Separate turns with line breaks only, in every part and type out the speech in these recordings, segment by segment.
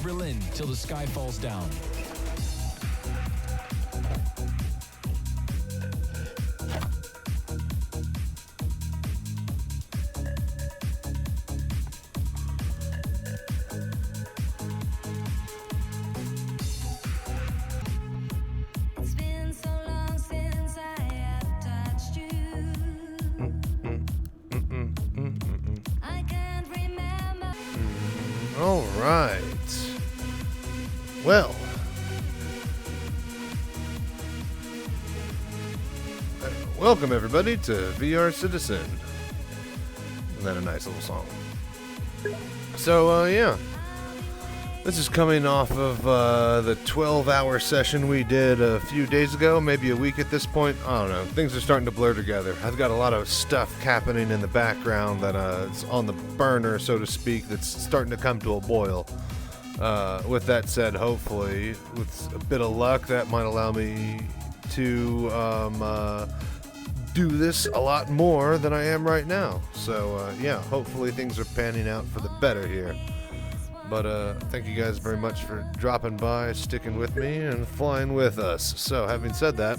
Berlin till the sky falls down.
It's been so long since I have touched you. I can't remember.
All right. Well, welcome everybody to VR Citizen. And then a nice little song. So, yeah. This is coming off of the 12-hour session we did a few days ago, maybe a week at this point. I don't know. Things are starting to blur together. I've got a lot of stuff happening in the background that is on the burner, so to speak, that's starting to come to a boil. With that said, hopefully, with a bit of luck, that might allow me to do this a lot more than I am right now. So, yeah, hopefully things are panning out for the better here. But thank you guys very much for dropping by, sticking with me, and flying with us. So, having said that,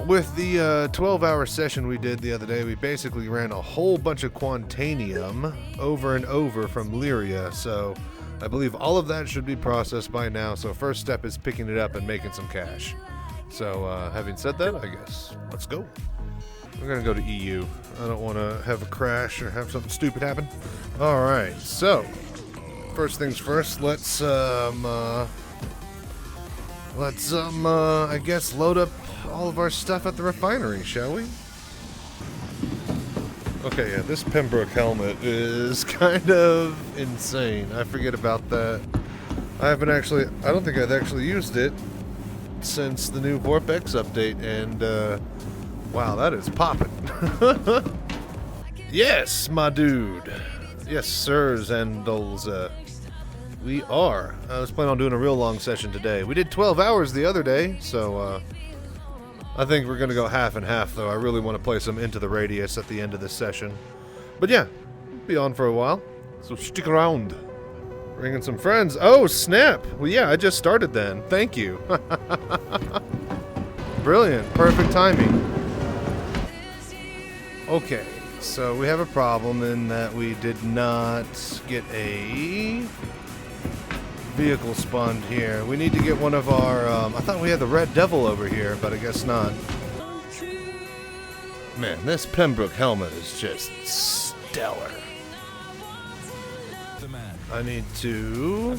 with the 12-hour session we did the other day, we basically ran a whole bunch of Quantanium over and over from Lyria. So, I believe all of that should be processed by now. So, first step is picking it up and making some cash. So, having said that, I guess let's go. We're going to go to EU. I don't want to have a crash or have something stupid happen. Alright, so first things first, let's I guess load up all of our stuff at the refinery, shall we? Okay, yeah, this Pembroke helmet is kind of insane. I forget about that. I don't think I've actually used it since the new Vorpex update, and wow, that is popping. Yes, my dude. Yes, sir, Zandolza. We are. I was planning on doing a real long session today. We did 12 hours the other day, so I think we're going to go half and half, though. I really want to play some Into the Radius at the end of this session. But yeah, be on for a while, so stick around. Bringing some friends. Oh, snap. Well, yeah, I just started then. Thank you. Brilliant. Perfect timing. Okay, so we have a problem in that we did not get a vehicle spawned here. We need to get one of our, I thought we had the Red Devil over here, but I guess not. Man, this Pembroke helmet is just stellar. I need to...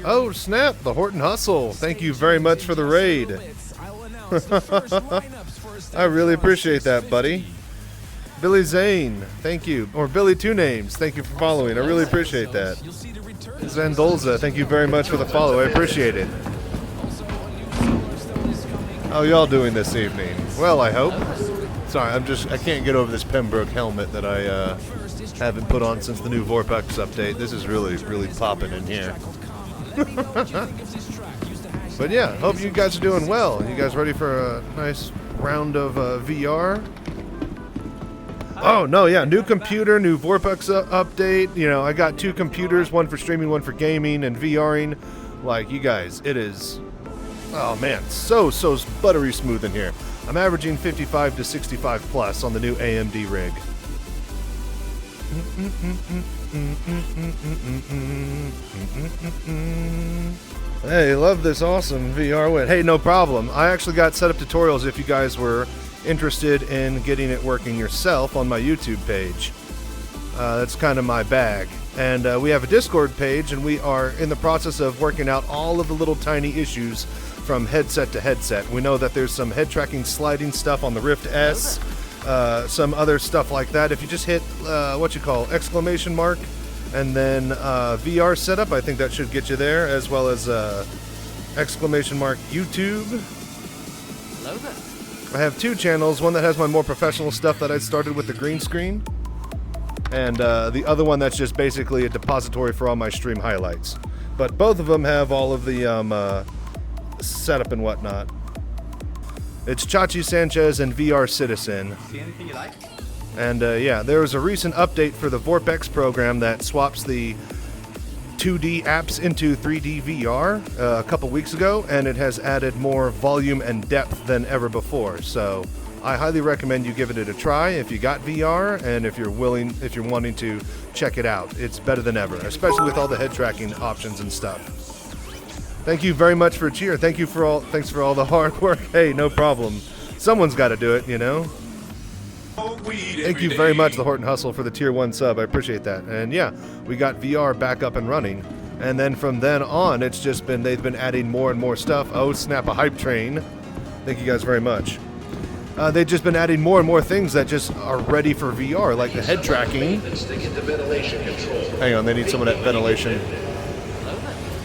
Oh, snap! The Horton Hustle. Thank you very much for the raid. I really appreciate that, buddy. Billy Zane, thank you. Or Billy Two Names, thank you for following. I really appreciate that. Zandolza, thank you very much for the follow. I appreciate it. How y'all doing this evening? Well, I hope. Sorry, I can't get over this Pembroke helmet that I haven't put on since the new Vorpex update. This is really, really popping in here. But yeah, hope you guys are doing well. You guys ready for a nice round of VR? Oh, no, yeah, new computer, new Vorpex update. You know, I got two computers, one for streaming, one for gaming and VRing. Like, you guys, it is, oh man, so buttery smooth in here. I'm averaging 55 to 65 plus on the new AMD rig. Hey, love this awesome VR win. Hey, no problem. I actually got set up tutorials if you guys were interested in getting it working yourself on my YouTube page. That's kind of my bag. And we have a Discord page, and we are in the process of working out all of the little tiny issues from headset to headset. We know that there's some head tracking sliding stuff on the Rift S, some other stuff like that. If you just hit, exclamation mark, and then VR setup, I think that should get you there, as well as exclamation mark YouTube.
Hello there.
I have two channels, one that has my more professional stuff that I started with the green screen, and the other one that's just basically a depository for all my stream highlights. but both of them have all of the setup and whatnot. It's Chachi Sanchez and VR Citizen.
See anything you like?
And yeah, there was a recent update for the VorpX program that swaps the 2D apps into 3D VR a couple weeks ago, and it has added more volume and depth than ever before. So I highly recommend you give it a try if you got VR and if you're wanting to check it out. It's better than ever, especially with all the head tracking options and stuff. Thank you very much for a cheer. Thanks for all the hard work. Hey, no problem. Someone's got to do it, you know. Thank you very much, the Horton Hustle, for the tier 1 sub. I appreciate that. And yeah, we got VR back up and running. And then from then on, it's just been, they've been adding more and more stuff. Oh, snap, a hype train. Thank you guys very much. They've just been adding more and more things that just are ready for VR, like the head tracking. Hang on, they need someone at ventilation.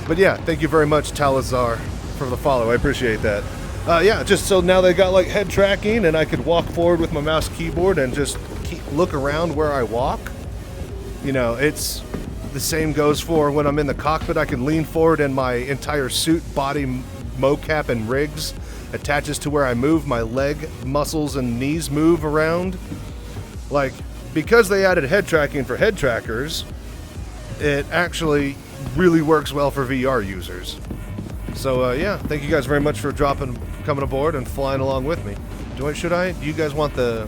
But yeah, thank you very much, Talazar, for the follow. I appreciate that. Yeah, just so now they got like head tracking, and I could walk forward with my mouse keyboard and just look around where I walk. You know, it's the same goes for when I'm in the cockpit. I can lean forward and my entire suit, body, mocap, and rigs attaches to where I move. My leg muscles and knees move around. Like, because they added head tracking for head trackers, it actually really works well for VR users. So yeah, thank you guys very much for coming aboard and flying along with me. Should I? Do you guys want the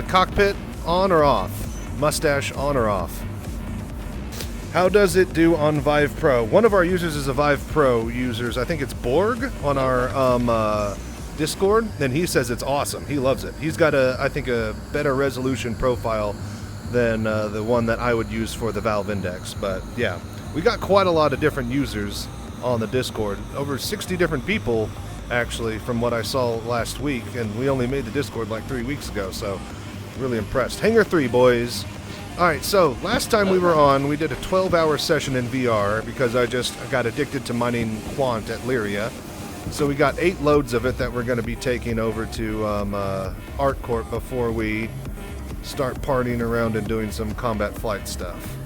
cockpit on or off? Mustache on or off? How does it do on Vive Pro? One of our users is a Vive Pro users. I think it's Borg on our Discord, and he says it's awesome. He loves it. He's got I think a better resolution profile than the one that I would use for the Valve Index. But yeah, we got quite a lot of different users on the Discord. Over 60 different people, actually, from what I saw last week, and we only made the Discord like 3 weeks ago, so really impressed. Hangar 3, boys. Alright, so last time we were on, we did a 12-hour session in VR because I got addicted to mining Quant at Lyria. So we got 8 loads of it that we're going to be taking over to ArtCorp before we start partying around and doing some combat flight stuff.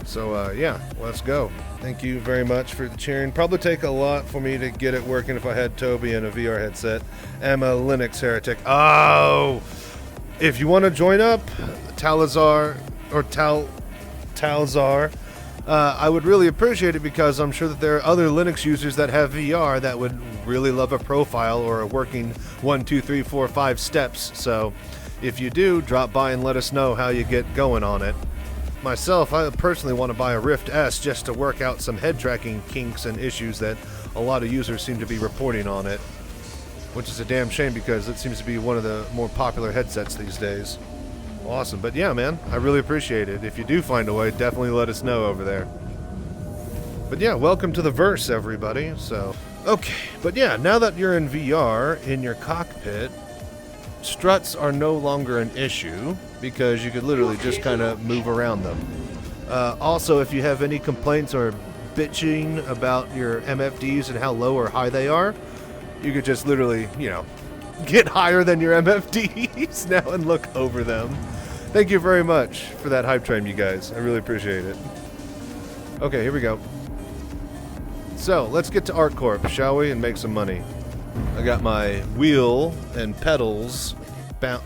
So yeah, let's go. Thank you very much for cheering. Probably take a lot for me to get it working if I had Toby and a VR headset. I'm a Linux heretic. Oh! If you want to join up, Talazar, or Talzar, I would really appreciate it because I'm sure that there are other Linux users that have VR that would really love a profile or a working 1, 2, 3, 4, 5 steps. So if you do, drop by and let us know how you get going on it. Myself, I personally want to buy a Rift S just to work out some head tracking kinks and issues that a lot of users seem to be reporting on it, which is a damn shame because it seems to be one of the more popular headsets these days. Awesome. But yeah, man, I really appreciate it. If you do find a way, definitely let us know over there. But yeah, welcome to the verse, everybody. So, okay. But yeah, now that you're in VR in your cockpit, struts are no longer an issue because you could literally just kind of move around them. Also, if you have any complaints or bitching about your MFDs and how low or high they are, you could just literally, you know, get higher than your MFDs now and look over them. Thank you very much for that hype train, you guys. I really appreciate it. Okay, here we go. So, let's get to ArtCorp, shall we, and make some money. I got my wheel and pedals bound.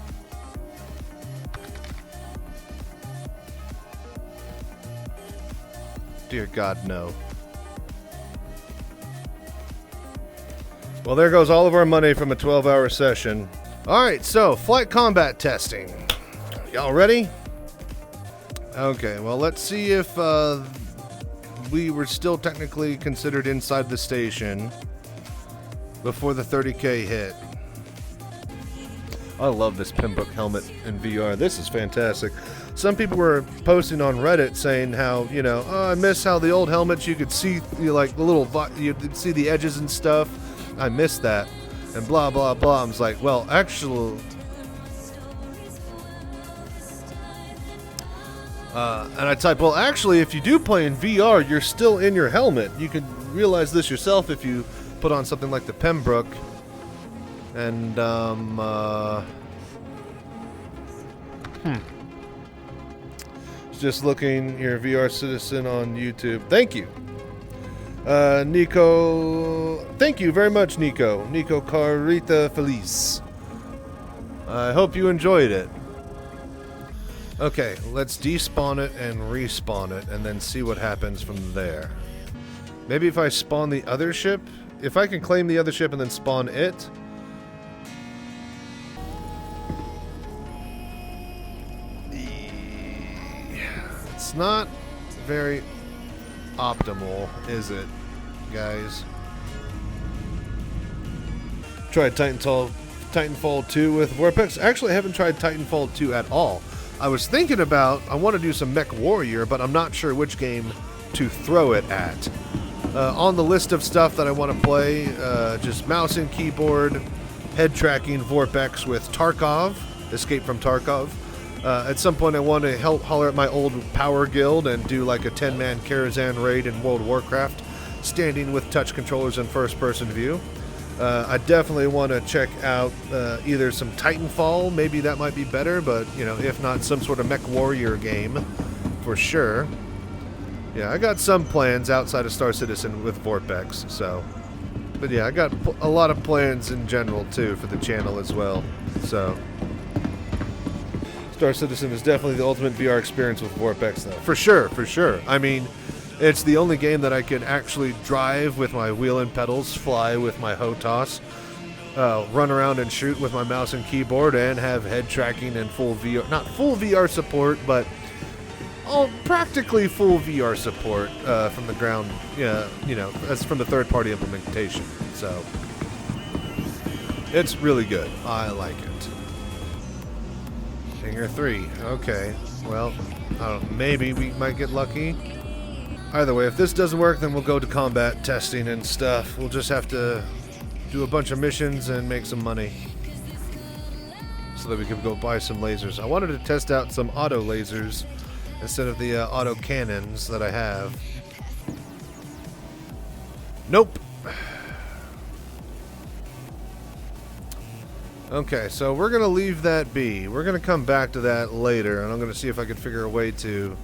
Dear God, no. Well, there goes all of our money from a 12-hour session. Alright, so, flight combat testing. Y'all ready? Okay, well, let's see if we were still technically considered inside the station before the 30K hit. I love this Pembroke helmet in VR. This is fantastic. Some people were posting on Reddit saying how, you know, oh, I miss how the old helmets you could see, like, the little, you'd see the edges and stuff. I miss that. And blah, blah, blah. I was like, well, actually... and I type, well, actually, if you do play in VR, you're still in your helmet. You can realize this yourself if you put on something like the Pembroke. And, It's just looking your VR Citizen on YouTube. Thank you. Nico, thank you very much, Nico. Nico Carita Feliz. I hope you enjoyed it. Okay, let's despawn it and respawn it, and then see what happens from there. Maybe if I spawn the other ship, if I can claim the other ship and then spawn it. It's not very optimal, is it, guys? Tried Titanfall 2 with Vortex. Actually, I haven't tried Titanfall 2 at all. I was thinking about, I want to do some Mech Warrior, but I'm not sure which game to throw it at. On the list of stuff that I want to play, just mouse and keyboard, head tracking Vortex with Tarkov, Escape from Tarkov. At some point I want to holler at my old power guild and do like a 10-man Karazhan raid in World of Warcraft, standing with touch controllers in first-person view. I definitely want to check out either some Titanfall, maybe that might be better, but you know, if not, some sort of Mech Warrior game for sure. Yeah, I got some plans outside of Star Citizen with Vortex, so. But yeah, I got a lot of plans in general too for the channel as well, so. Star Citizen is definitely the ultimate VR experience with Vortex though. For sure, for sure. I mean, it's the only game that I can actually drive with my wheel and pedals, fly with my HOTAS, run around and shoot with my mouse and keyboard, and have head tracking and full VR, not full VR support, but practically full VR support from the ground, you know, as from the third-party implementation. So it's really good. I like it. Hangar 3. Okay. Well, I don't know, maybe we might get lucky. Either way, if this doesn't work, then we'll go to combat testing and stuff. We'll just have to do a bunch of missions and make some money so that we can go buy some lasers. I wanted to test out some auto lasers instead of the auto cannons that I have. Nope. Okay, so we're going to leave that be. We're going to come back to that later, and I'm going to see if I can figure a way to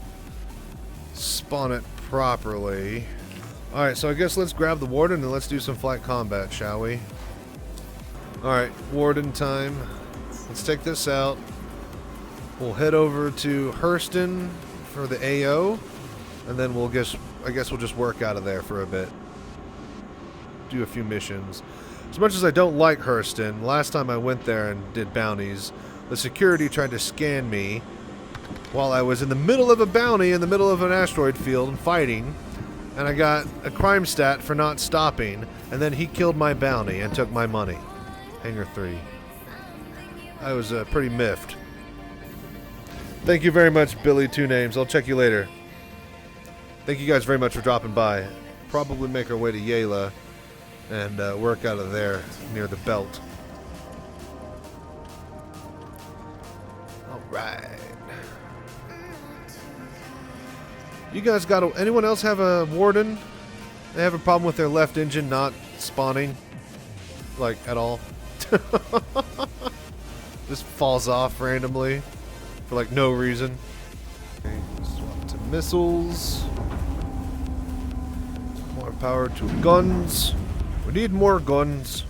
spawn it properly. Alright, so I guess let's grab the Warden and let's do some flight combat, shall we? Alright, Warden time. Let's take this out. We'll head over to Hurston for the AO, and then I guess we'll just work out of there for a bit. Do a few missions. As much as I don't like Hurston, last time I went there and did bounties, the security tried to scan me while I was in the middle of a bounty in the middle of an asteroid field and fighting, and I got a crime stat for not stopping, and then he killed my bounty and took my money. Hangar 3. I was pretty miffed. Thank you very much, Billy Two Names. I'll check you later. Thank you guys very much for dropping by. Probably make our way to Yela and work out of there near the belt. Alright. You guys got anyone else have a Warden? They have a problem with their left engine not spawning? Like, at all? Just falls off randomly for like no reason. Okay, swap to missiles. More power to guns. We need more guns.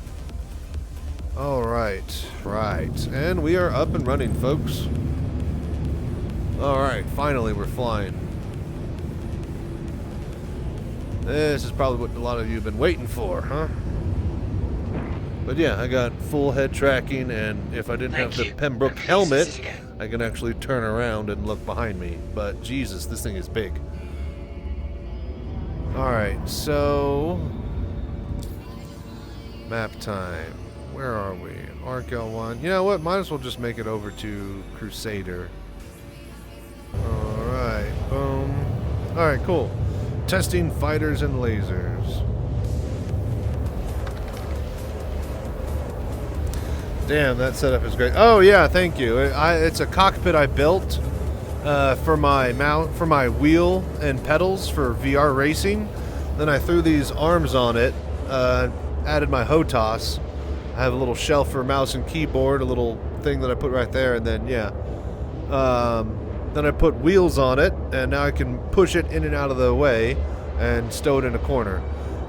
Alright, right. And we are up and running, folks. Alright, finally we're flying. This is probably what a lot of you have been waiting for, huh? But yeah, I got full head tracking, and if I didn't have the Pembroke helmet, I can actually turn around and look behind me. But Jesus, this thing is big. Alright, so map time. Where are we? Arc L1. You know what? Might as well just make it over to Crusader. Alright, boom. Alright, cool. Testing fighters and lasers. Damn, that setup is great. Oh yeah, thank you. It's a cockpit I built for my wheel and pedals for VR racing. Then I threw these arms on it, added my HOTAS. I have a little shelf for mouse and keyboard, a little thing that I put right there, and then yeah, Then I put wheels on it, and now I can push it in and out of the way and stow it in a corner.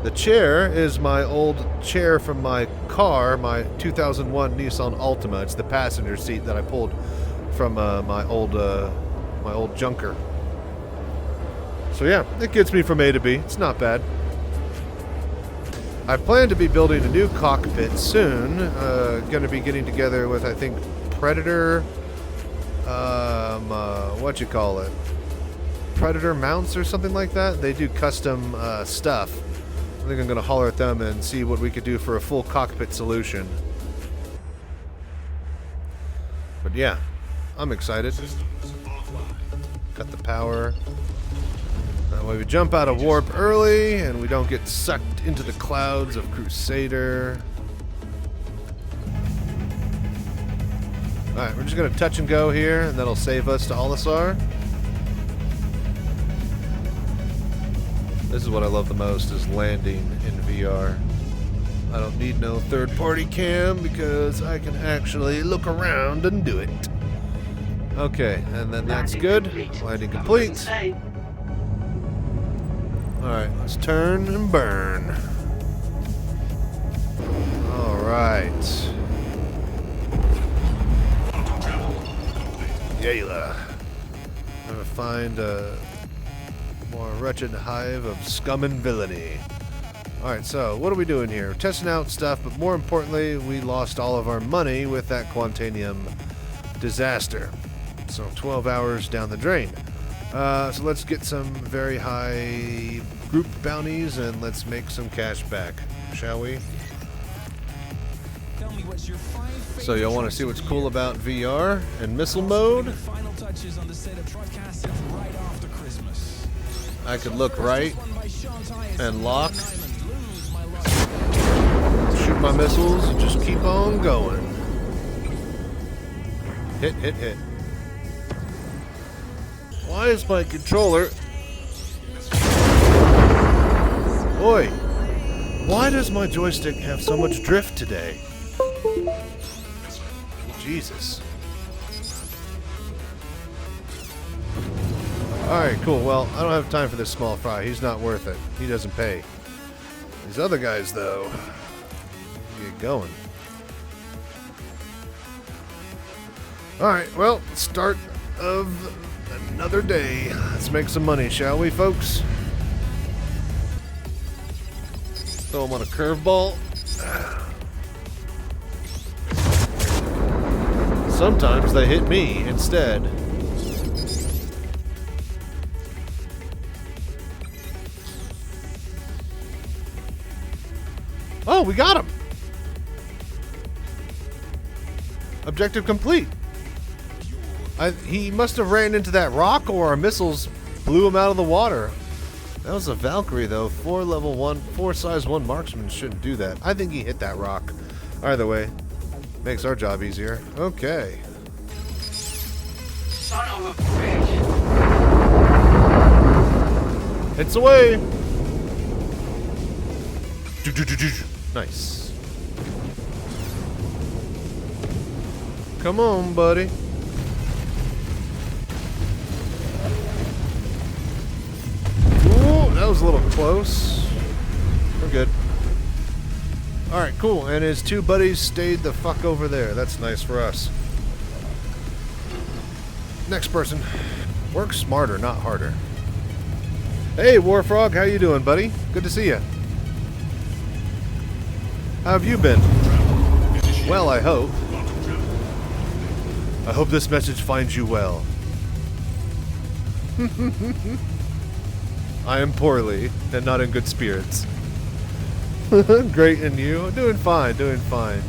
The chair is my old chair from my car, my 2001 Nissan Altima. It's the passenger seat that I pulled from my old junker. So yeah, it gets me from A to B. It's not bad. I plan to be building a new cockpit soon. Going to be getting together with, I think, Predator. What you call it? Predator mounts or something like that. They do custom stuff. I think I'm going to holler at them and see what we could do for a full cockpit solution. But yeah, I'm excited. Cut the power. That way we jump out of warp early and we don't get sucked into the clouds of Crusader. Alright, we're just going to touch and go here, and that'll save us to Olisar. This is what I love the most, is landing in VR. I don't need no third-party cam because I can actually look around and do it. Okay, and then that's good. Landing complete. Alright, let's turn and burn. Alright. Yayla. I'm gonna find a more wretched hive of scum and villainy. Alright, so what are we doing here? We're testing out stuff, but more importantly, we lost all of our money with that Quantanium disaster. So 12 hours down the drain. So let's get some very high group bounties and let's make some cash back, shall we?
Tell me what's your five
So y'all want to see what's cool about VR and missile mode?
final touches on the set of Trodcast right after Christmas.
I could look right and lock, shoot my missiles, and just keep on going. Hit, hit, hit. Why is my controller... Oi! Why does my joystick have so much drift today? Jesus. Alright, cool. Well, I don't have time for this small fry. He's not worth it. He doesn't pay. These other guys, though, get going. Alright, well, start of another day. Let's make some money, shall we, folks? Throw him on a curveball. Sometimes they hit me instead. Oh, we got him! Objective complete. He must have ran into that rock or our missiles blew him out of the water. That was a Valkyrie, though. 4 level 1, 4 size 1 marksman shouldn't do that. I think he hit that rock. Either way, makes our job easier. Okay.
Son of a bitch.
It's away! Nice. Come on, buddy. Ooh, that was a little close. We're good. Alright, cool. And his 2 buddies stayed the fuck over there. That's nice for us. Next person. Work smarter, not harder. Hey, Warfrog, how you doing, buddy? Good to see you. How have you been? Well, I hope. I hope this message finds you well. I am poorly and not in good spirits. Great, and you? Doing fine, doing fine.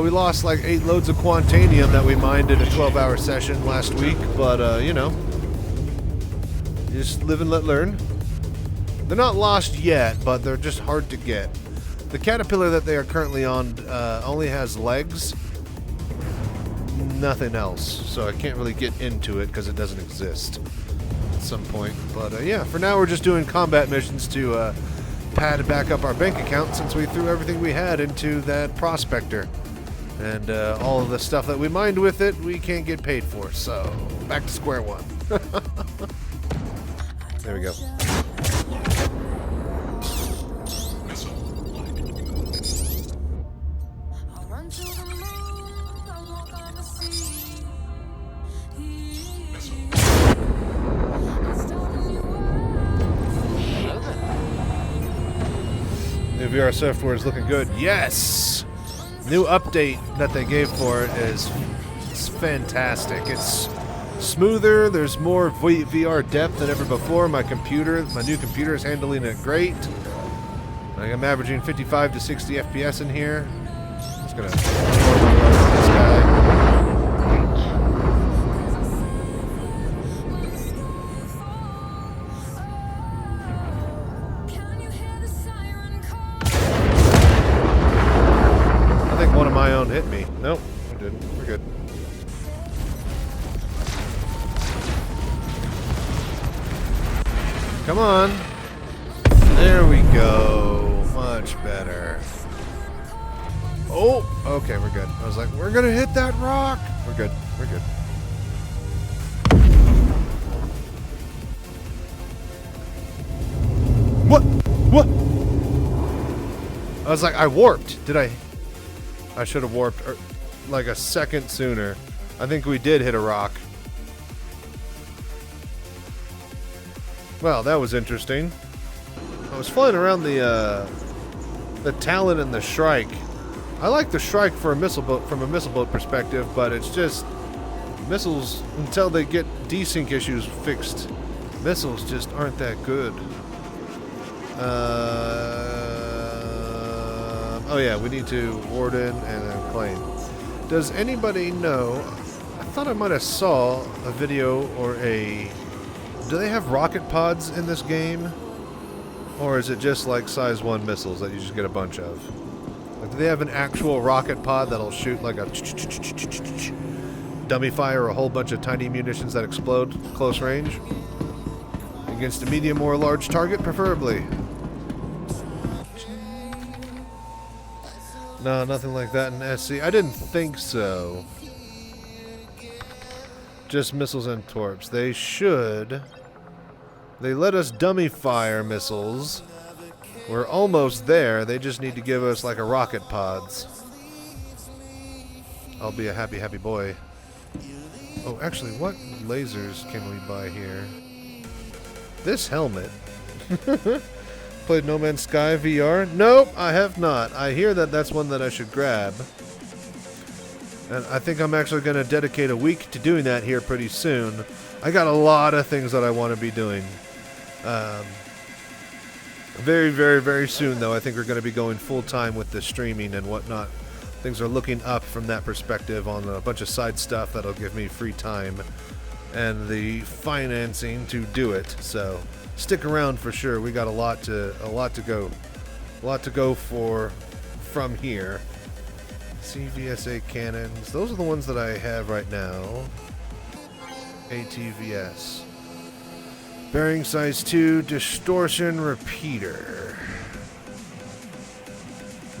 We lost like 8 loads of Quantanium that we mined in a 12-hour session last week, but, you know, you just live and let learn. They're not lost yet, but they're just hard to get. The caterpillar that they are currently on only has legs, nothing else, so I can't really get into it because it doesn't exist at some point. But yeah, for now we're just doing combat missions to pad back up our bank account since we threw everything we had into that prospector. And all of the stuff that we mined with it, we can't get paid for. So, back to square one. There we go. New VR software is looking good. Yes! New update that they gave for it is fantastic. It's smoother. There's more VR depth than ever before. My new computer is handling it great. I'm averaging 55 to 60 FPS in here. I'm just gonna this guy. One of my own hit me. Nope, I didn't. We're good. Come on. There we go. Much better. Oh, okay, we're good. I was like, we're gonna hit that rock. We're good. We're good. What? What? I was like, I warped. Did I? I should have warped like a second sooner. I think we did hit a rock. Well, that was interesting. I was flying around the Talon and the Shrike. I like the Shrike for a missile boat from a missile boat perspective, but it's just missiles until they get desync issues fixed. Missiles just aren't that good. Oh yeah, we need to Warden and then Claim. Does anybody know? I thought I might have saw a video or a... Do they have rocket pods in this game? Or is it just like size 1 missiles that you just get a bunch of? Like, do they have an actual rocket pod that'll shoot like a dummy fire a whole bunch of tiny munitions that explode close range? Against a medium or a large target, preferably. No, nothing like that in SC. I didn't think so. Just missiles and torps. They should. They let us dummy fire missiles. We're almost there. They just need to give us like a rocket pods. I'll be a happy, happy boy. Oh, actually, what lasers can we buy here? This helmet. Played No Man's Sky VR? Nope, I have not. I hear that that's one that I should grab. And I think I'm actually going to dedicate a week to doing that here pretty soon. I got a lot of things that I want to be doing. Very, very, very soon, though, I think we're going to be going full-time with the streaming and whatnot. Things are looking up from that perspective on a bunch of side stuff that'll give me free time and the financing to do it. So stick around for sure. We got a lot to go for from here. CVSA cannons. Those are the ones that I have right now. ATVS. Bearing size 2 distortion repeater.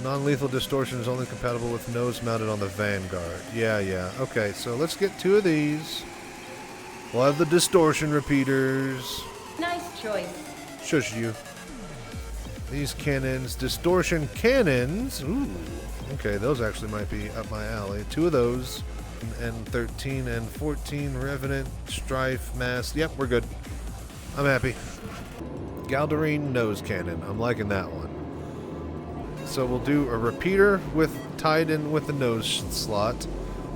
Non-lethal distortion is only compatible with nose mounted on the Vanguard. Yeah. Okay, so let's get 2 of these. We'll have the distortion repeaters.
Nice choice.
Shush you. These cannons, distortion cannons. Ooh. Okay, those actually might be up my alley. 2 of those. And 13 and 14 Revenant, Strife, Mass. Yep, we're good. I'm happy. Galdarine nose cannon. I'm liking that one. So we'll do a repeater with tied in with the nose slot.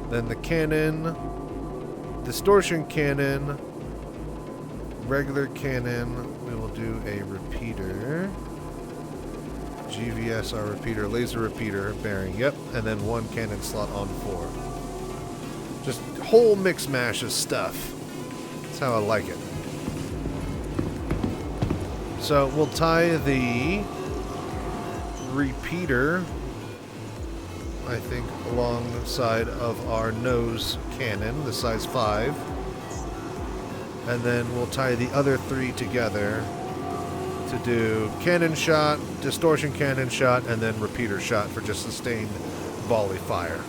Then the cannon, distortion cannon, regular cannon. We will do a repeater. GVSR repeater, laser repeater, bearing. Yep, and then 1 cannon slot on 4. Just whole mix mash of stuff. That's how I like it. So we'll tie the repeater, I think, alongside of our nose cannon, the size 5. And then we'll tie the other 3 together to do cannon shot, distortion cannon shot, and then repeater shot for just sustained volley fire.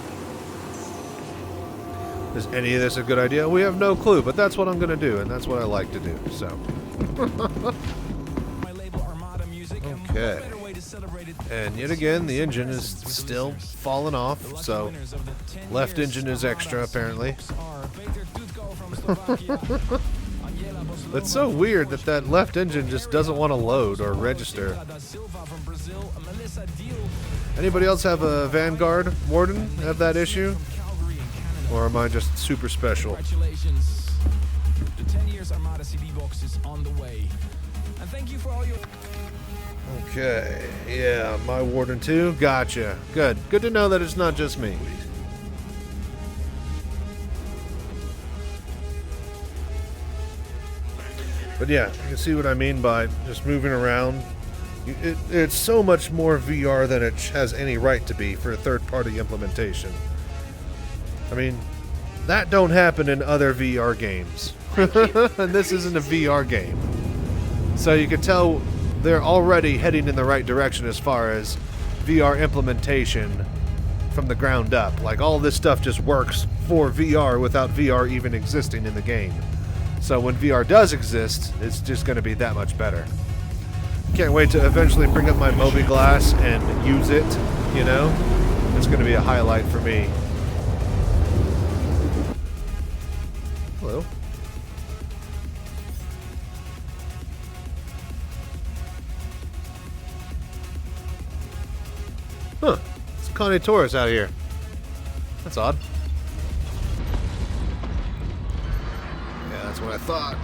Is any of this a good idea? We have no clue, but that's what I'm going to do, and that's what I like to do, so.
My label Armada Music, and what
Okay.
better way to celebrate it
And yet again, the engine is still falling off, so left engine is extra, apparently. It's so weird that that left engine just doesn't want to load or register. Anybody else have a Vanguard Warden have that issue? Or am I just super special?
Congratulations. The 10 years Armada CD box is on the way. And thank you for all your...
Okay, yeah, my Warden 2, gotcha. Good. Good to know that it's not just me. But yeah, you can see what I mean by just moving around. It's so much more VR than it has any right to be for a third-party implementation. I mean, that don't happen in other VR games. And this isn't a VR game. So you can tell they're already heading in the right direction as far as VR implementation from the ground up. Like, all this stuff just works for VR without VR even existing in the game. So when VR does exist, it's just going to be that much better. Can't wait to eventually bring up my Moby Glass and use it, you know? It's going to be a highlight for me. Hello. Huh. It's Connie Torres out here. That's odd. Yeah, that's what I thought.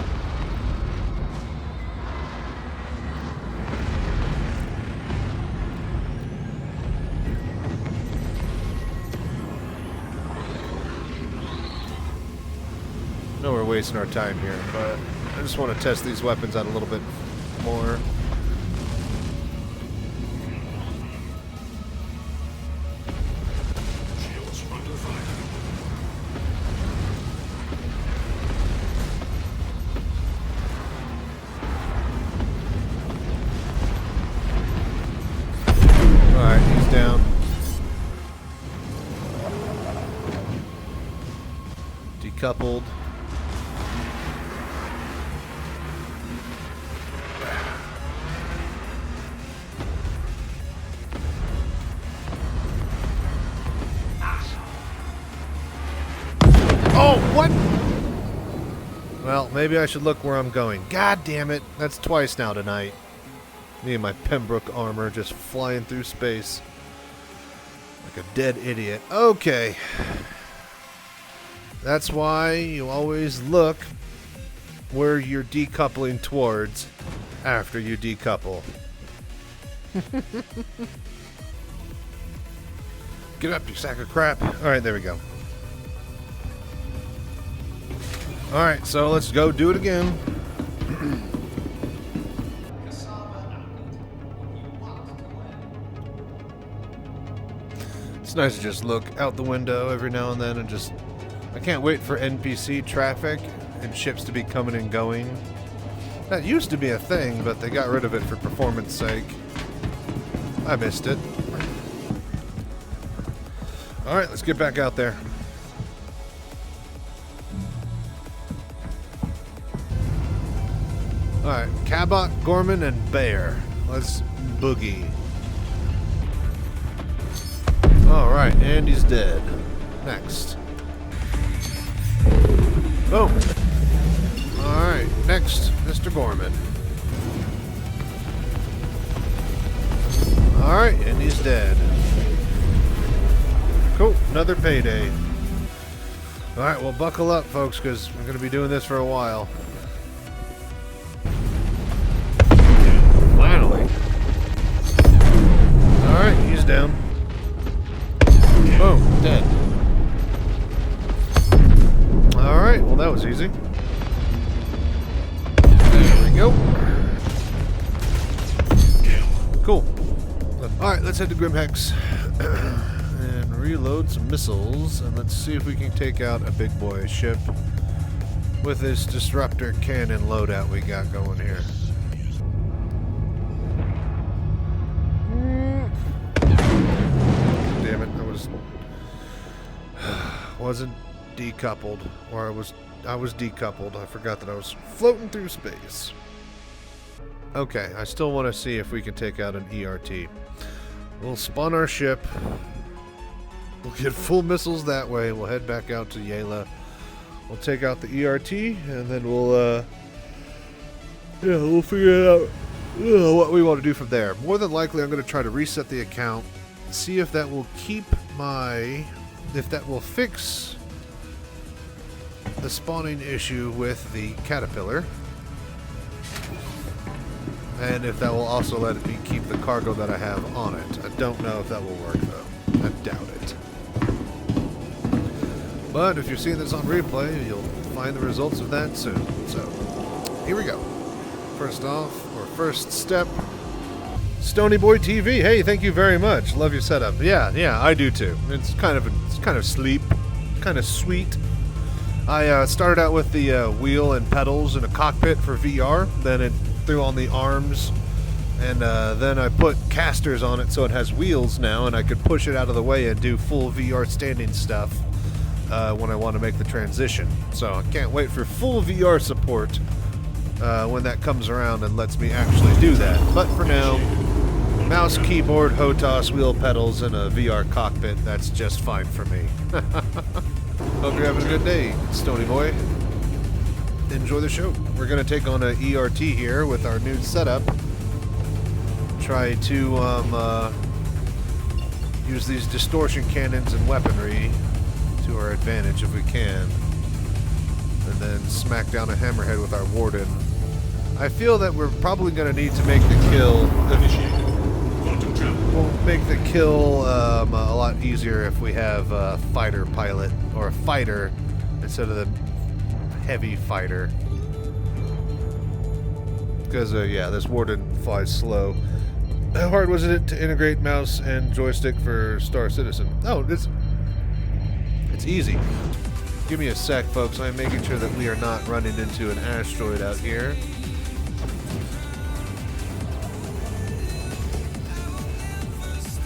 No, we're wasting our time here, but I just want to test these weapons out a little bit more. Alright, he's down. Decoupled. Oh, what? Well, maybe I should look where I'm going. God damn it. That's twice now tonight. Me and my Pembroke armor just flying through space. Like a dead idiot. Okay. That's why you always look where you're decoupling towards after you decouple. Get up, you sack of crap. Alright, there we go. Alright, so let's go do it again. It's nice to just look out the window every now and then and just... I can't wait for NPC traffic and ships to be coming and going. That used to be a thing, but they got rid of it for performance sake. I missed it. Alright, let's get back out there. Alright, Cabot, Gorman, and Bear. Let's boogie. Alright, Andy's dead. Next. Boom. Alright, next, Mr. Gorman. Alright, and he's dead. Cool, another payday. Alright, well, buckle up, folks, because we're going to be doing this for a while. Finally. Alright, he's down. Boom, dead. Alright, well, that was easy. There we go. Cool. Alright, let's head to Grimhex and reload some missiles, and let's see if we can take out a big boy ship with this Disruptor Cannon loadout we got going here. Damn it, I wasn't decoupled, or I was decoupled. I forgot that I was floating through space. Okay, I still want to see if we can take out an ERT. We'll spawn our ship. We'll get full missiles that way. We'll head back out to Yela. We'll take out the ERT, and then we'll figure out what we want to do from there. More than likely, I'm going to try to reset the account, see if that will if that will fix the spawning issue with the caterpillar, and if that will also let me keep the cargo that I have on it. I don't know if that will work though. I doubt it. But if you're seeing this on replay, you'll find the results of that soon. So, here we go. First off, or first step, Stony Boy TV. Hey, thank you very much. Love your setup. Yeah, I do too. It's kind of sleep, kind of sweet. I started out with the wheel and pedals and a cockpit for VR. Then it threw on the arms, and then I put casters on it so it has wheels now, and I could push it out of the way and do full VR standing stuff when I want to make the transition. So I can't wait for full VR support when that comes around and lets me actually do that. But for now, mouse, keyboard, HOTAS, wheel pedals, and a VR cockpit, that's just fine for me. Hope you're having a good day, Stony Boy. Enjoy the show. We're going to take on an ERT here with our new setup. Try to use these distortion cannons and weaponry to our advantage if we can. And then smack down a hammerhead with our warden. I feel that we're probably going to need to make the kill. We'll make the kill a lot easier if we have a fighter pilot, or a fighter instead of the heavy fighter. Because yeah, this warden flies slow. How hard was it to integrate mouse and joystick for Star Citizen? Oh, it's easy. Give me a sec, folks. I'm making sure that we are not running into an asteroid out here.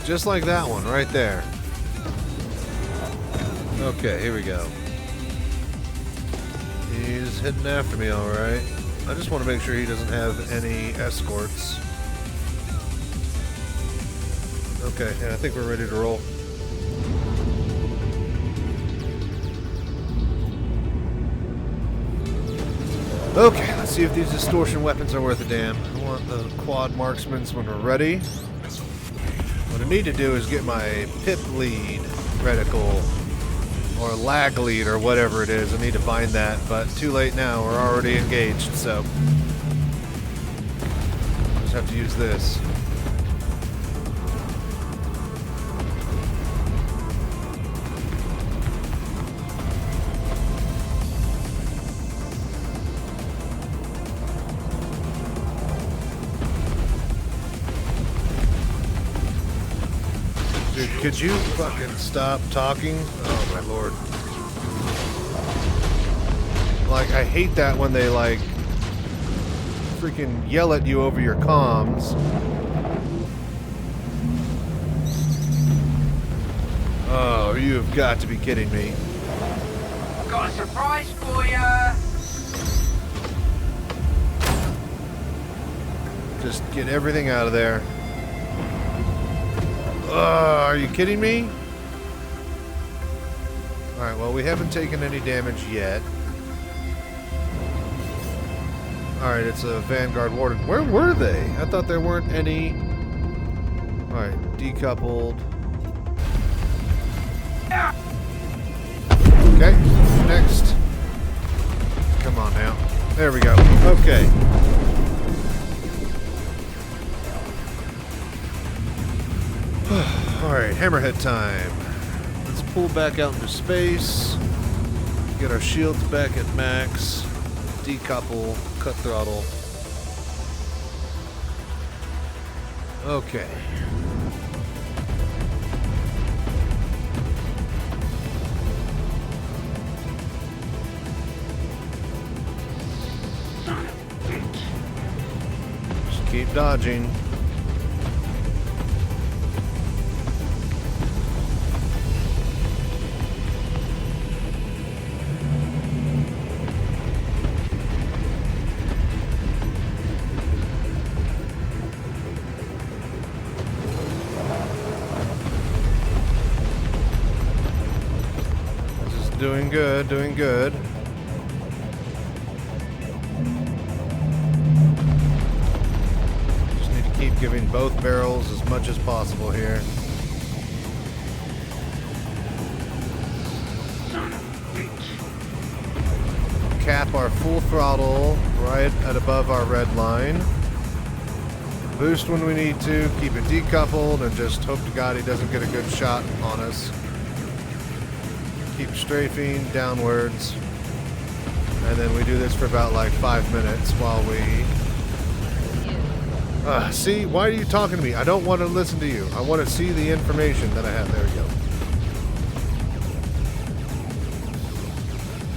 Just like that one right there. Okay, here we go. He's heading after me, alright. I just want to make sure he doesn't have any escorts. Okay, and I think we're ready to roll. Okay, let's see if these distortion weapons are worth a damn. I want the quad marksmans when we're ready. What I need to do is get my pip lead reticle, or lag lead, or whatever it is. I need to find that, but too late now. We're already engaged, so just have to use this. Dude, could you fucking stop talking? Oh my lord. Like, I hate that when they, like, freaking yell at you over your comms. Oh, you've got to be kidding me.
Got a surprise for ya!
Just get everything out of there. Are you kidding me? Alright, well, we haven't taken any damage yet. Alright, it's a Vanguard Warden. Where were they? I thought there weren't any. Alright, decoupled. Okay, next. Come on now. There we go. Okay. Alright, Hammerhead time. Let's pull back out into space. Get our shields back at max. Decouple. Cut throttle. Okay. Just keep dodging. doing good, doing good. Just need to keep giving both barrels as much as possible here. Cap our full throttle right at above our red line. Boost when we need to, keep it decoupled, and just hope to God he doesn't get a good shot on us. Keep strafing downwards. And then we do this for about like 5 minutes while we... see, why are you talking to me? I don't want to listen to you. I want to see the information that I have. There we go.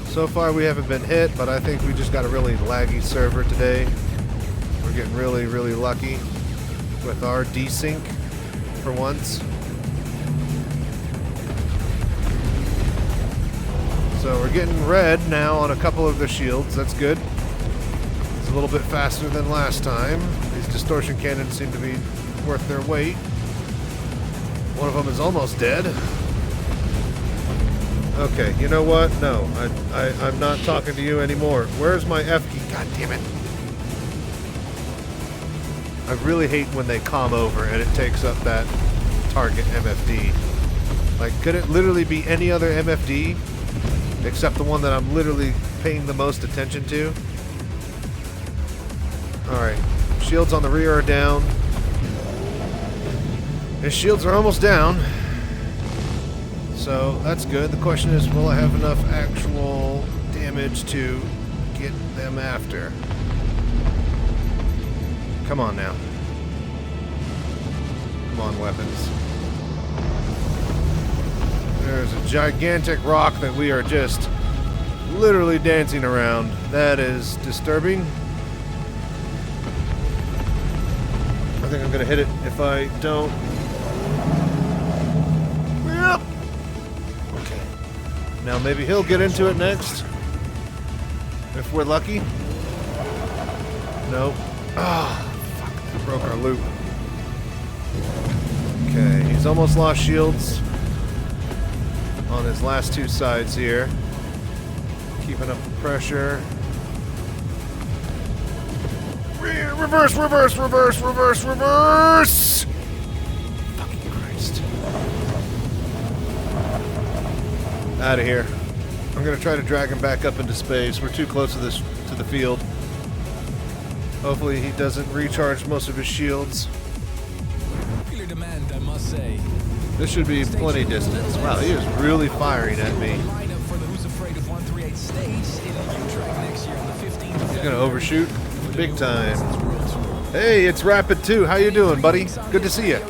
So far we haven't been hit, but I think we just got a really laggy server today. We're getting really, really lucky with our desync for once. So we're getting red now on a couple of the shields. That's good. It's a little bit faster than last time. These Distortion Canons seem to be worth their weight. One of them is almost dead. Okay, you know what? No, I'm not talking to you anymore. Where's my F key? God damn it. I really hate when they calm over and it takes up that target MFD. Like, could it literally be any other MFD except the one that I'm literally paying the most attention to? Alright, shields on the rear are down. His shields are almost down. So that's good. The question is, will I have enough actual damage to get them after? Come on now. Come on, weapons. There's a gigantic rock that we are just literally dancing around. That is disturbing. I think I'm gonna hit it if I don't. Yep. Okay. Now maybe he'll get into it next. If we're lucky. Nope. Ah, fuck. I broke our loop. Okay, he's almost lost shields on his last two sides here. Keeping up the pressure. Reverse, reverse, reverse, reverse, reverse! Fucking Christ. Out of here. I'm gonna try to drag him back up into space. We're too close to the field. Hopefully he doesn't recharge most of his shields.
Popular demand, I must say.
This should be plenty distance. Wow, he is really firing at me.
Lineup for the Who's Afraid of 138 stage in Utrecht next year on the 15th.
He's gonna overshoot big time. Hey, it's Rapid 2. How you doing, buddy? Good to see you.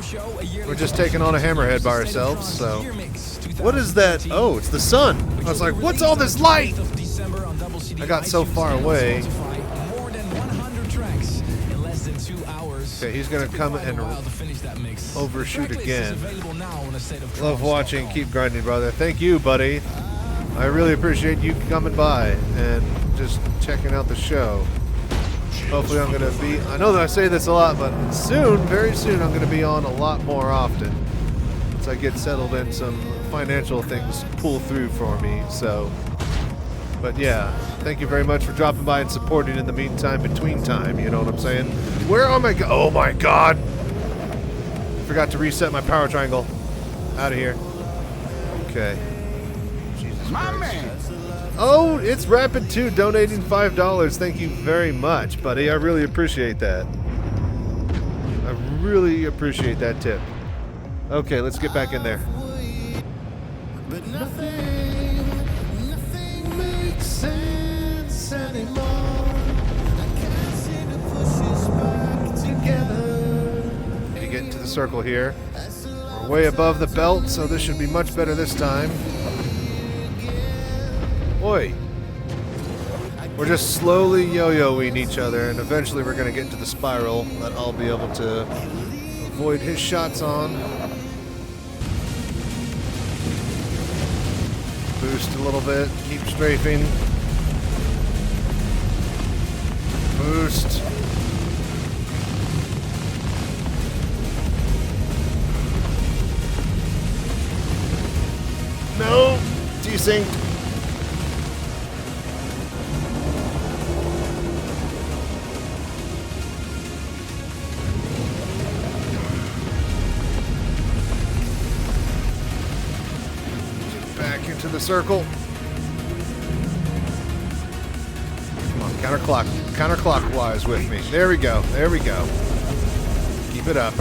We're just taking on a Hammerhead by ourselves, so... What is that? Oh, it's the sun. I was like, what's all this light? I got so far away. Okay, he's gonna come and overshoot again. Love watching. Keep grinding, brother. Thank you, buddy. I really appreciate you coming by and just checking out the show. Hopefully I'm gonna be, I know that I say this a lot, but soon, very soon, I'm gonna be on a lot more often once I get settled in, some financial things pull through for me. So, but yeah, thank you very much for dropping by and supporting in the meantime, between time, you know what I'm saying? Where am I oh my god! Forgot to reset my power triangle. Out of here. Okay. Jesus Christ. Oh, it's Rapid 2 donating $5. Thank you very much, buddy. I really appreciate that. I really appreciate that tip. Okay, let's get back in there. But nothing makes sense anymore. I can't seem to push us back together. Need to get into the circle here. We're way above the belt, so this should be much better this time. Oi. We're just slowly yo-yoing each other, and eventually we're going to get into the spiral that I'll be able to avoid his shots on. Boost a little bit, keep strafing. Boost. No! Desync. the circle. Come on, counterclockwise with me. There we go. There we go. Keep it up.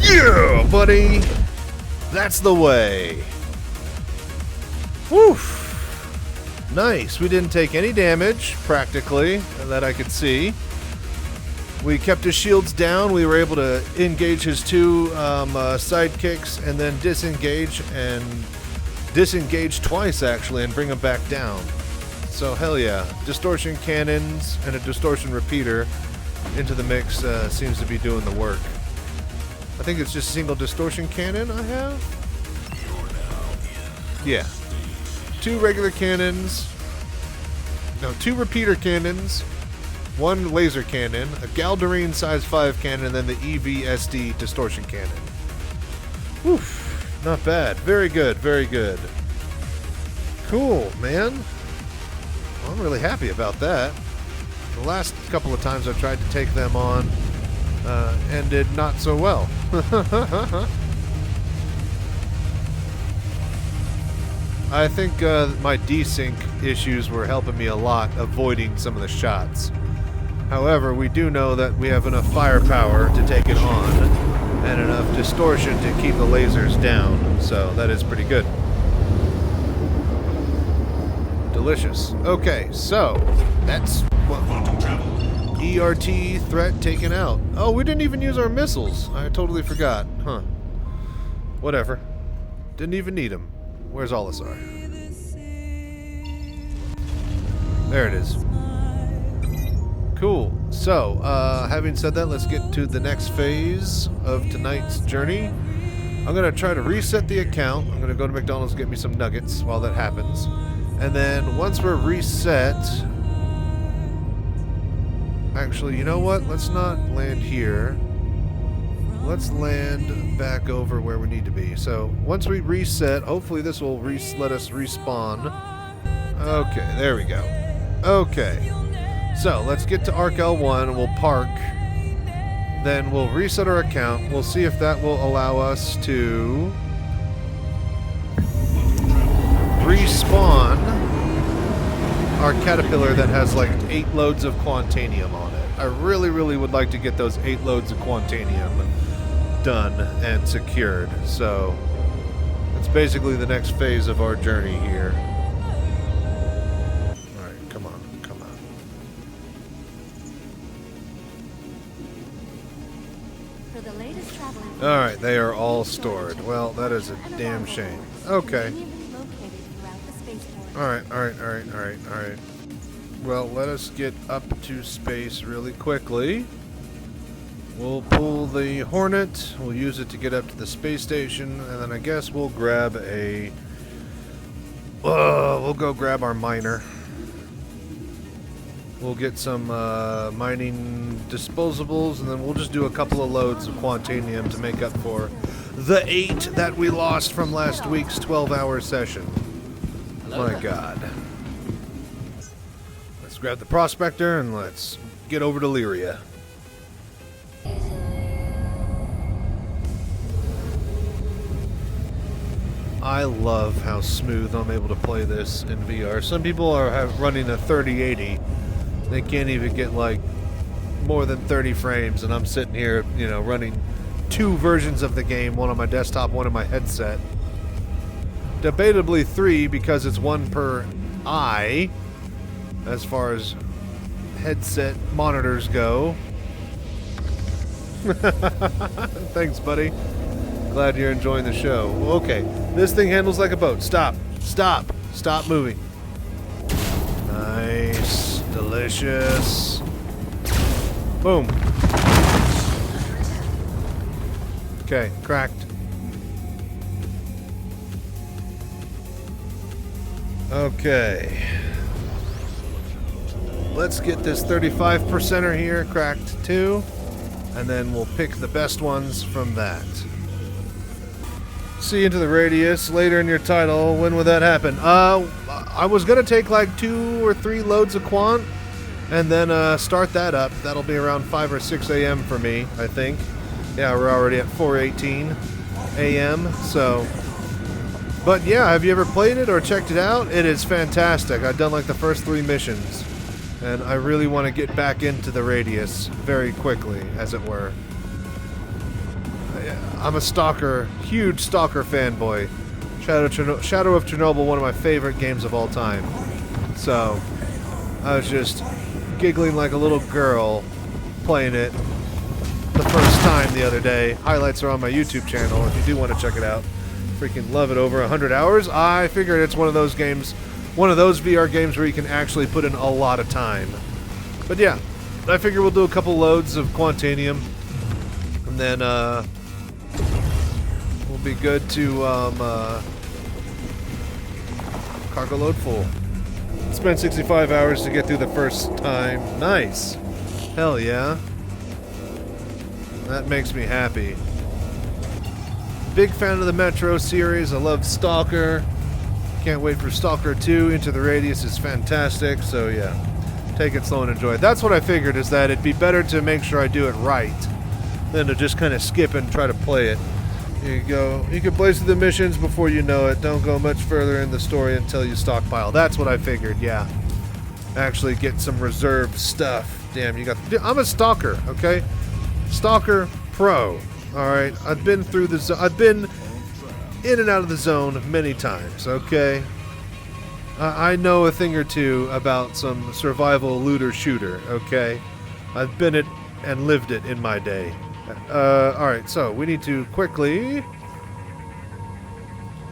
Yeah, buddy. That's the way. Woo. Nice. We didn't take any damage, practically, that I could see. We kept his shields down. We were able to engage his two sidekicks and then disengage twice, actually, and bring him back down. So, hell yeah. Distortion Canons and a Distortion Repeater into the mix seems to be doing the work. I think it's just a single Distortion Cannon I have? Yeah. 2 regular cannons. No, 2 repeater cannons. 1 laser cannon. A Galdarine size 5 cannon. And then the EVSD Distortion Cannon. Oof. Not bad. Very good. Very good. Cool, man. Well, I'm really happy about that. The last couple of times I've tried to take them on ended not so well. I think my desync issues were helping me a lot, avoiding some of the shots. However, we do know that we have enough firepower to take it on, and enough distortion to keep the lasers down, so that is pretty good. Delicious. Okay, so that's what ERT threat taken out. Oh, we didn't even use our missiles. I totally forgot. Huh. Whatever. Didn't even need them. Where's Olisar? There it is. Cool. So, having said that, let's get to the next phase of tonight's journey. I'm going to try to reset the account. I'm going to go to McDonald's and get me some nuggets while that happens. And then once we're reset... Actually, you know what? Let's not land here. Let's land back over where we need to be. So, once we reset, hopefully this will let us respawn. Okay, there we go. Okay. So, let's get to Arc L1. We'll park. Then we'll reset our account. We'll see if that will allow us to respawn our Caterpillar that has like 8 loads of Quantanium on it. I really, really would like to get those 8 loads of Quantanium done and secured. So it's basically the next phase of our journey here. Alright, come on, come on.
For the latest travel
Alright, they are all stored. Well, that is a damn shame. Okay. Alright, alright, alright, alright, alright. Well, let us get up to space really quickly. We'll pull the Hornet, we'll use it to get up to the space station, and then I guess we'll grab a... we'll go grab our miner. We'll get some mining disposables, and then we'll just do a couple of loads of Quantanium to make up for the 8 that we lost from last week's 12-hour session. My God. Let's grab the Prospector and let's get over to Lyria. I love how smooth I'm able to play this in VR. Some people are running a 3080. They can't even get like more than 30 frames, and I'm sitting here, you know, running 2 versions of the game, one on my desktop, one on my headset. Debatably 3 because it's 1 per eye as far as headset monitors go. Thanks, buddy. Glad you're enjoying the show. Okay, this thing handles like a boat. Stop. Stop. Stop moving. Nice. Delicious. Boom. Okay, cracked. Okay. Let's get this 35%er here cracked too, and then we'll pick the best ones from that. See into the radius later in your title. When would that happen? I was gonna take like 2 or 3 loads of Quant, and then start that up. That'll be around 5 or 6 a.m. for me, I think. Yeah, we're already at 4:18 a.m. So, but yeah, have you ever played it or checked it out? It is fantastic. I've done like the first 3 missions, and I really want to get back into the radius very quickly, as it were. I'm a Stalker, huge Stalker fanboy. Shadow of Chernobyl, one of my favorite games of all time. So, I was just giggling like a little girl playing it the first time the other day. Highlights are on my YouTube channel if you do want to check it out. Freaking love it. Over 100 hours. I figured it's one of those games, one of those VR games where you can actually put in a lot of time. But yeah, I figure we'll do a couple loads of Quantanium, and then we'll be good to cargo load full. Spent 65 hours to get through the first time. Nice. Hell yeah. That makes me happy. Big fan of the Metro series. I love Stalker. Can't wait for Stalker 2. Into the Radius is fantastic. So yeah, take it slow and enjoy it. That's what I figured, is that it'd be better to make sure I do it right than to just kind of skip and try to play it. You can blaze through the missions before you know it. Don't go much further in the story until you stockpile. That's what I figured, yeah. Actually get some reserved stuff. Damn, I'm a Stalker, okay? Stalker Pro. Alright, I've been through the zone. I've been in and out of the zone many times, okay? I know a thing or two about some survival looter shooter, okay? I've been it and lived it in my day. Alright, so we need to quickly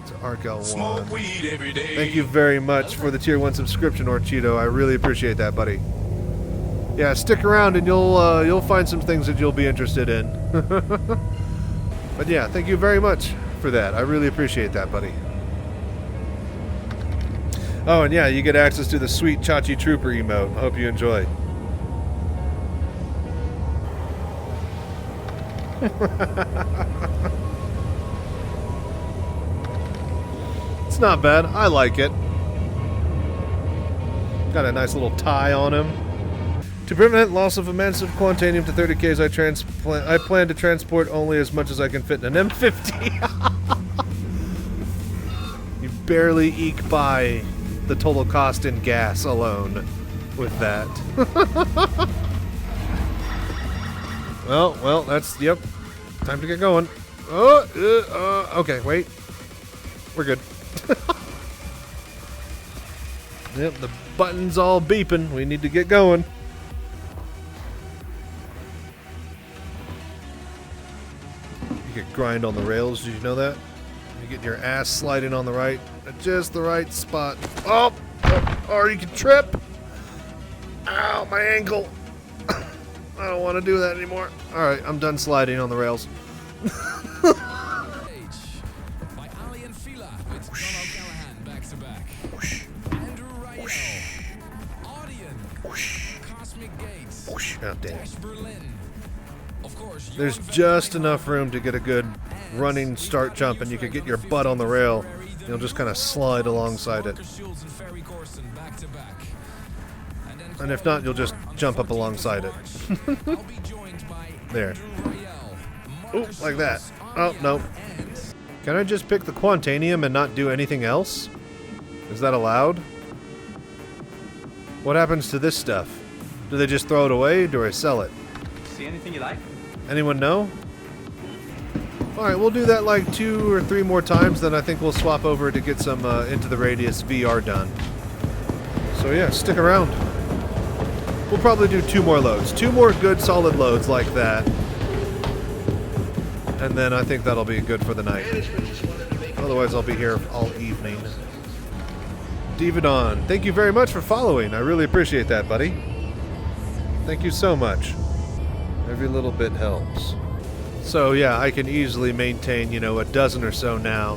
to ArcL1.
Smoke weed every day.
Thank you very much for the tier 1 subscription, Orchito. I really appreciate that, buddy. Yeah, stick around and you'll find some things that you'll be interested in. But yeah, thank you very much for that. I really appreciate that, buddy. Oh, and yeah, you get access to the sweet Chachi Trooper emote. I hope you enjoy. It's not bad. I like it. Got a nice little tie on him. To prevent loss of immense Quantanium to 30Ks, I plan to transport only as much as I can fit in an M50. You barely eke by the total cost in gas alone with that. Well, that's, yep. Time to get going. Okay, wait. We're good. Yep, the button's all beeping. We need to get going. You could grind on the rails, did you know that? You get your ass sliding on the right, at just the right spot. Oh, or you can trip. Ow, my ankle. I don't want to do that anymore. Alright, I'm done sliding on the rails.
By Ali and Fila with John O'Callaghan back to back. Andrew Rayel, Audion, Cosmic Gates,
Oh, damn.
Dash Berlin. Of course,
There's just enough room to get a good running start jump, and you could get your butt on the rail. You'll just kind of slide alongside it. And if not, you'll just jump up alongside it. There. Ooh, like that. Oh, no. Can I just pick the Quantanium and not do anything else? Is that allowed? What happens to this stuff? Do they just throw it away? Do I sell it?
See anything you like?
Anyone know? Alright, we'll do that like 2 or 3 more times, then I think we'll swap over to get some Into the Radius VR done. So yeah, stick around. We'll probably do 2 more loads. 2 more good solid loads like that. And then I think that'll be good for the night. Otherwise I'll be here all evening. Dividon, thank you very much for following. I really appreciate that, buddy. Thank you so much. Every little bit helps. So yeah, I can easily maintain, a dozen or so now.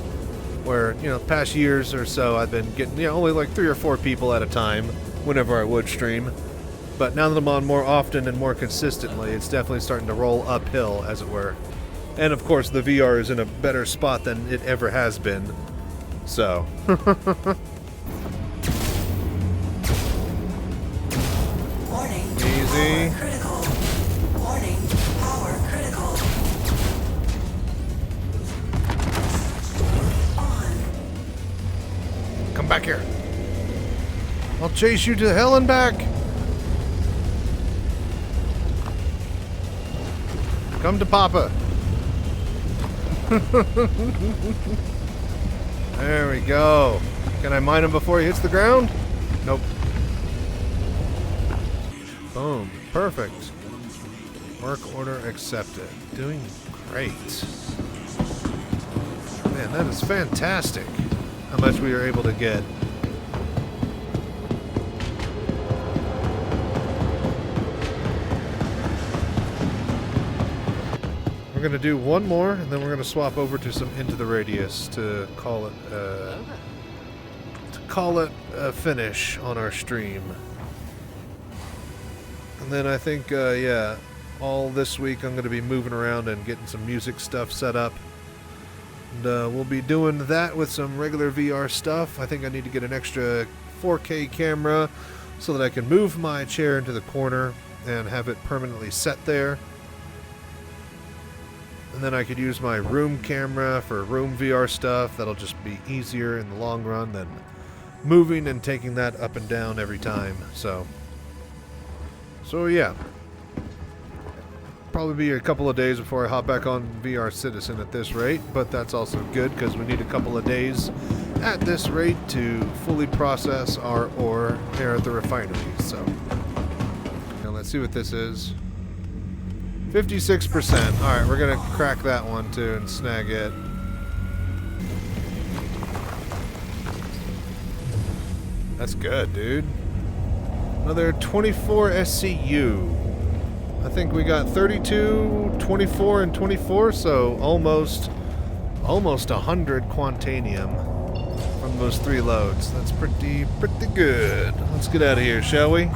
Where, past years or so I've been getting, only like 3 or 4 people at a time whenever I would stream. But now that I'm on more often and more consistently, it's definitely starting to roll uphill, as it were. And of course, the VR is in a better spot than it ever has been. So.
Warning.
Easy.
Power critical. Warning. Power critical.
chase you to hell and back. Come to Papa. There we go. Can I mine him before he hits the ground? Nope. Boom. Perfect. Work order accepted. Doing great. Man, that is fantastic. How much we were able to get. We're going to do one more, and then we're going to swap over to some Into the Radius to call it a finish on our stream. And then I think, yeah, all this week I'm going to be moving around and getting some music stuff set up. And we'll be doing that with some regular VR stuff. I think I need to get an extra 4K camera so that I can move my chair into the corner and have it permanently set there. And then I could use my room camera for room VR stuff. That'll just be easier in the long run than moving and taking that up and down every time. So yeah. Probably be a couple of days before I hop back on VR Citizen at this rate, but that's also good because we need a couple of days at this rate to fully process our ore here at the refinery. So now let's see what this is. 56%. Alright, we're gonna crack that one too and snag it. That's good, dude. Another 24 SCU. I think we got 32, 24, and 24, so almost 100 Quantanium from those 3 loads. That's pretty good. Let's get out of here, shall we?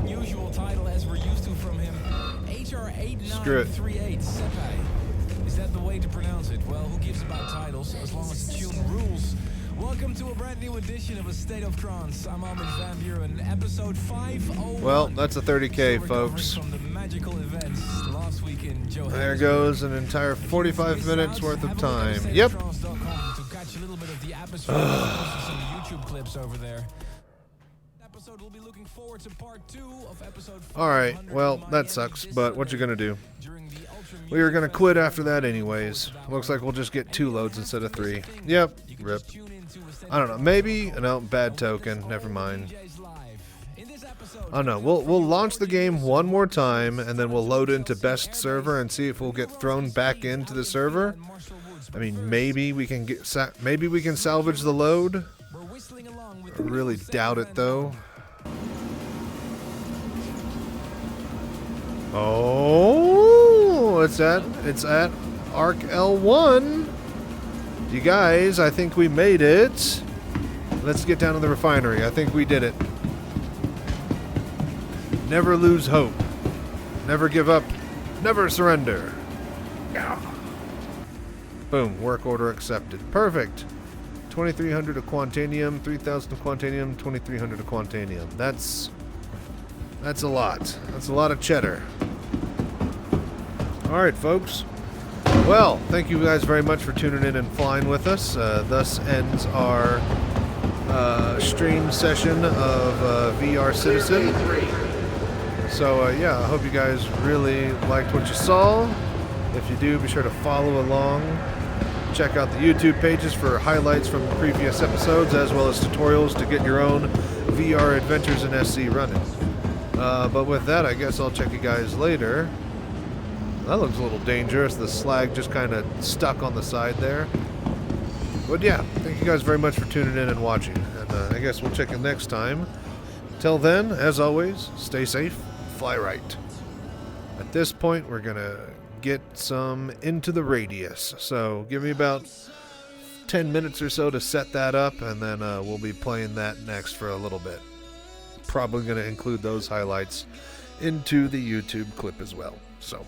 Usual title as we're used to from him. HR 8938 Sepai. Is that the way to pronounce it? Well, who gives about titles as long as the tune rules? Welcome to a brand new edition of A State of Trance. I'm Armin van Buren, episode 501.
Well, that's a 30K, folks.
From the magical events last week in Johannesburg.
There goes an entire 45 minutes worth of time. Yep.
To catch a little bit of the atmosphere. Some YouTube clips over there. Episode we'll be looking forward to part 2 of episode 500.
Alright, well, that sucks, but what you gonna do? We were gonna quit after that anyways. Looks like we'll just get 2 loads instead of 3. Yep, rip. I don't know, maybe, no, bad token, never mind. I don't know, we'll launch the game one more time, and then we'll load into best server and see if we'll get thrown back into the server. I mean, maybe we can salvage the load. I really doubt it, though. Oh, it's at Arc L1. You guys, I think we made it. Let's get down to the refinery. I think we did it. Never lose hope. Never give up. Never surrender. Yeah. Boom. Work order accepted. Perfect. 2,300 of Quantanium, 3,000 of Quantanium, 2,300 of Quantanium. That's a lot. That's a lot of cheddar. Alright, folks. Well, thank you guys very much for tuning in and flying with us. Thus ends our stream session of VR Citizen. So, yeah, I hope you guys really liked what you saw. If you do, be sure to follow along. Check out the YouTube pages for highlights from previous episodes, as well as tutorials to get your own VR adventures in SC running. But with that, I guess I'll check you guys later. That looks a little dangerous. The slag just kind of stuck on the side there. But yeah, thank you guys very much for tuning in and watching. And I guess we'll check you next time. Till then, as always, stay safe, fly right. At this point, we're going to get some Into the Radius. So give me about 10 minutes or so to set that up, and then we'll be playing that next for a little bit. Probably going to include those highlights into the YouTube clip as well. So,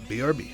BRB.